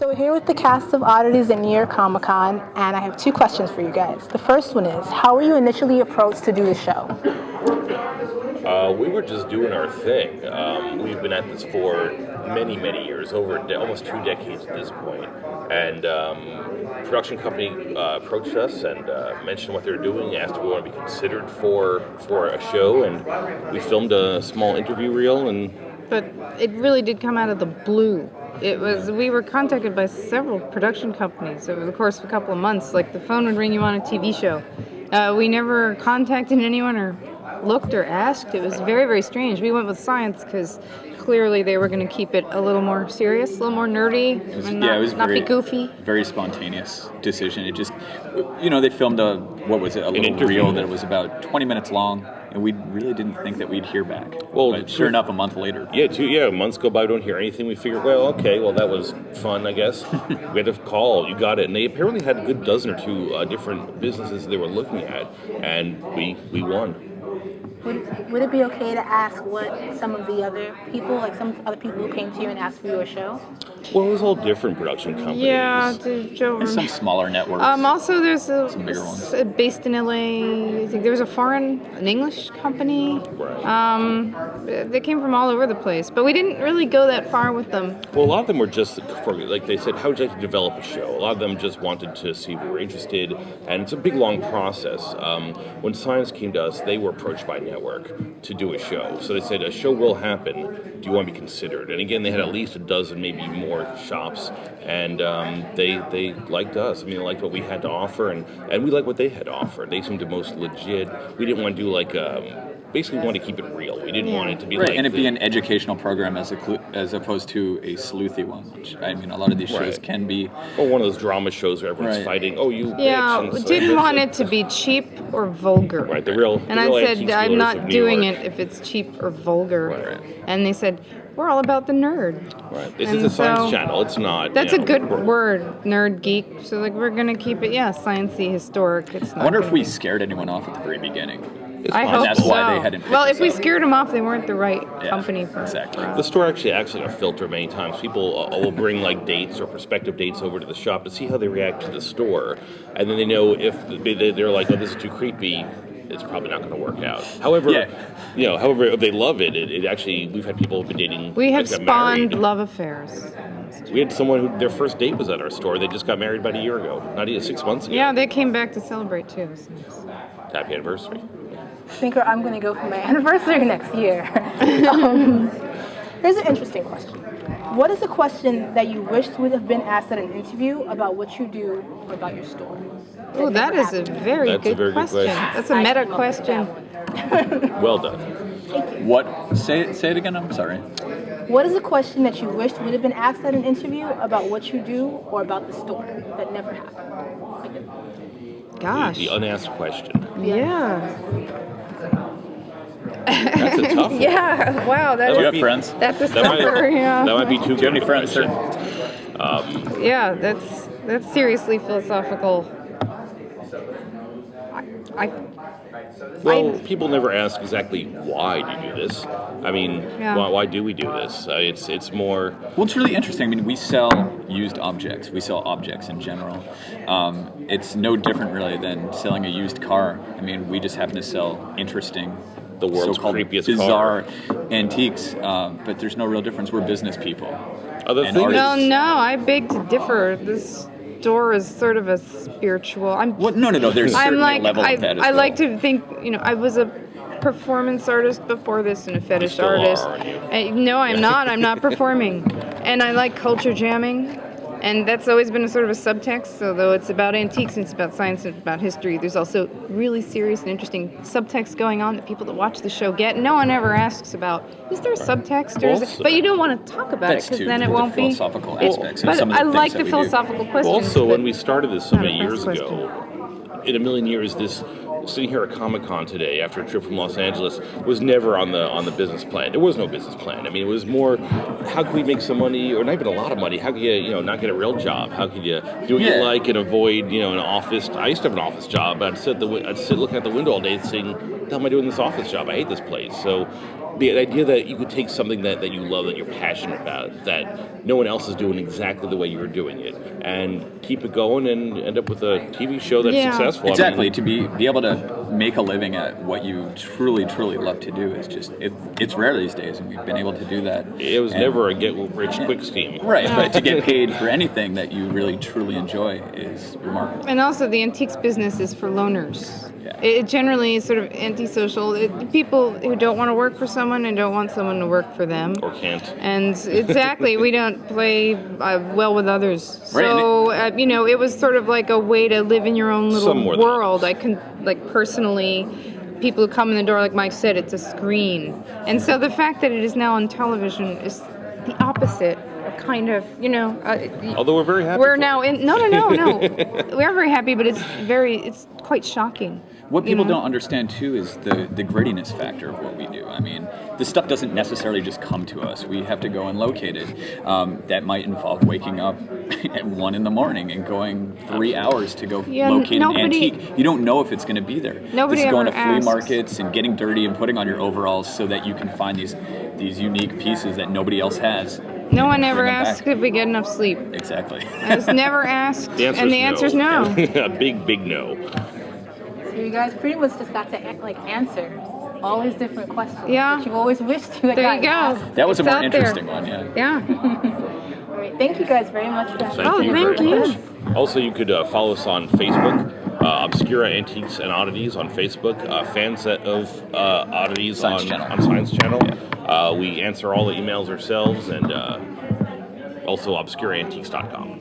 So we're here with the cast of Oddities at New York Comic Con, and I have two questions for you guys. The first one is, how were you initially approached to do the show? We were just doing our thing. We've been at this for many, many years, over almost 2 decades at this point. And production company approached us and mentioned what they were doing, asked if we want to be considered for a show, and we filmed a small interview reel. But it really did come out of the blue. We were contacted by several production companies over the course of a couple of months. Like, the phone would ring you on a TV show. We never contacted anyone or looked or asked. It was very, very strange. We went with science because clearly they were going to keep it a little more serious, a little more nerdy, and not be goofy. Very spontaneous decision. It just, they filmed a little reel that was about 20 minutes long, and we really didn't think that we'd hear back. Well, but sure enough, a month later. Months go by, we don't hear anything. We figured, that was fun, I guess. We had to call, you got it. And they apparently had a good dozen or two different businesses they were looking at, and we won. Would it be okay to ask what some of the other people, who came to you and asked for your show? Well, it was all different production companies. Yeah, and some smaller networks. Also, there's some bigger ones. Based in LA. I think there was an English company. Right. They came from all over the place, but we didn't really go that far with them. Well, a lot of them were just, like they said, how would you like to develop a show? A lot of them just wanted to see if we were interested, and it's a big, long process. When Science came to us, they were approached by Network to do a show. So they said, a show will happen. Do you want to be considered? And again, they had at least a dozen, maybe more shops, and they liked us. I mean, they liked what we had to offer, and we liked what they had to offer. They seemed the most legit. We didn't want to do basically we wanted to keep it real. We didn't want it to be and it be an educational program as opposed to a sleuthy one, which, I mean, a lot of these shows can be. Or one of those drama shows where everyone's fighting, bitch. We didn't want it to be cheap or vulgar. Right, the real And I said, I'm not doing it if it's cheap or vulgar. Right. And they said, we're all about the nerd. Right. This is a science channel. It's not. That's a good word, nerd, geek. So, we're going to keep it, sciencey, historic. It's not. I wonder if we scared anyone off at the very beginning. I hope that's so. Why they hadn't. Well, if we scared them off, they weren't the right company for exactly. The store actually acts like a filter many times. People will bring dates or prospective dates over to the shop to see how they react to the store, and then they know if they're like, "Oh, this is too creepy." It's probably not going to work out. However, if they love it, it actually, we've had people who've been dating. We have spawned love affairs. We had someone who their first date was at our store. They just got married about a year ago, not even 6 months ago. Yeah, they came back to celebrate too. It was nice. Happy anniversary. Thinker, I'm going to go for my anniversary next year. Here's an interesting question. What is a question that you wished would have been asked at an interview about what you do or about your store? Oh, that is a very good question. That's a meta question. Well done. Thank you. What? Say it again. I'm sorry. What is a question that you wished would have been asked at an interview about what you do or about the store that never happened? Gosh. The unasked question. Yeah. That's a tough one. Yeah. Wow. Do you have friends? That's a stumper. That might be too good. Do you have any friends, sir? Yeah. That's seriously philosophical. People never ask exactly why do you do this. I mean, why do we do this? It's more. Well, it's really interesting. I mean, we sell used objects. We sell objects in general. It's no different, really, than selling a used car. I mean, we just happen to sell interesting, the world's so-called creepiest bizarre antiques. But there's no real difference. We're business people. No, I beg to differ. This store is sort of a spiritual. No. There's certainly a level of that as well. I like to think, I was a performance artist before this and a fetish artist. No, I'm not. I'm not performing. And I like culture jamming. And that's always been a sort of a subtext. So though it's about antiques and it's about science and it's about history, there's also really serious and interesting subtext going on that people that watch the show get. No one ever asks about, is there a subtext? But you don't want to talk about it because then it won't be. Philosophical aspects. But I like the philosophical questions. Also, when we started this so many years ago, in a million years, this sitting here at Comic-Con today after a trip from Los Angeles was never on the business plan. There was no business plan. I mean, it was more, how can we make some money, or not even a lot of money? How can you, not get a real job? How can you do what you like and avoid, an office? I used to have an office job. I'd sit looking at the window all day saying, what the hell am I doing in this office job? I hate this place. So the idea that you could take something that you love, that you're passionate about, that no one else is doing exactly the way you're doing it, and keep it going and end up with a TV show that's successful. Exactly. To be able to make a living at what you truly, truly love to do is just, it's rare these days, and we've been able to do that. It was never a get-rich-quick scheme. Right, but to get paid for anything that you really, truly enjoy is remarkable. And also, the antiques business is for loners. Yeah. It generally is sort of antisocial. People who don't want to work for someone and don't want someone to work for them. Or can't. And exactly, we don't play well with others. Right, So, it was sort of like a way to live in your own little world. I can, personally, people who come in the door, like Mike said, it's a screen. And so the fact that it is now on television is the opposite. Kind of, although we're very happy. We're now in. No. We're very happy, but it's quite shocking. What people don't understand too is the grittiness factor of what we do. I mean, this stuff doesn't necessarily just come to us. We have to go and locate it. That might involve waking up at 1 a.m. and going 3 hours to go locate an antique. You don't know if it's going to be there. Nobody this is going to ever flea markets and getting dirty and putting on your overalls so that you can find these unique pieces that nobody else has. No one ever asks if we get enough sleep. Exactly. I was never asked, the answer's no. A big no. So you guys pretty much just got to answer all these different questions that you always wished you had There you go. asked. That was a more interesting one, yeah. Yeah. All right. Thank you guys very much for that. Thank you very much. Also, you could follow us on Facebook. Obscura Antiques and Oddities on Facebook, fan set of Oddities on Science Channel. Yeah. We answer all the emails ourselves, and also obscuraantiques.com.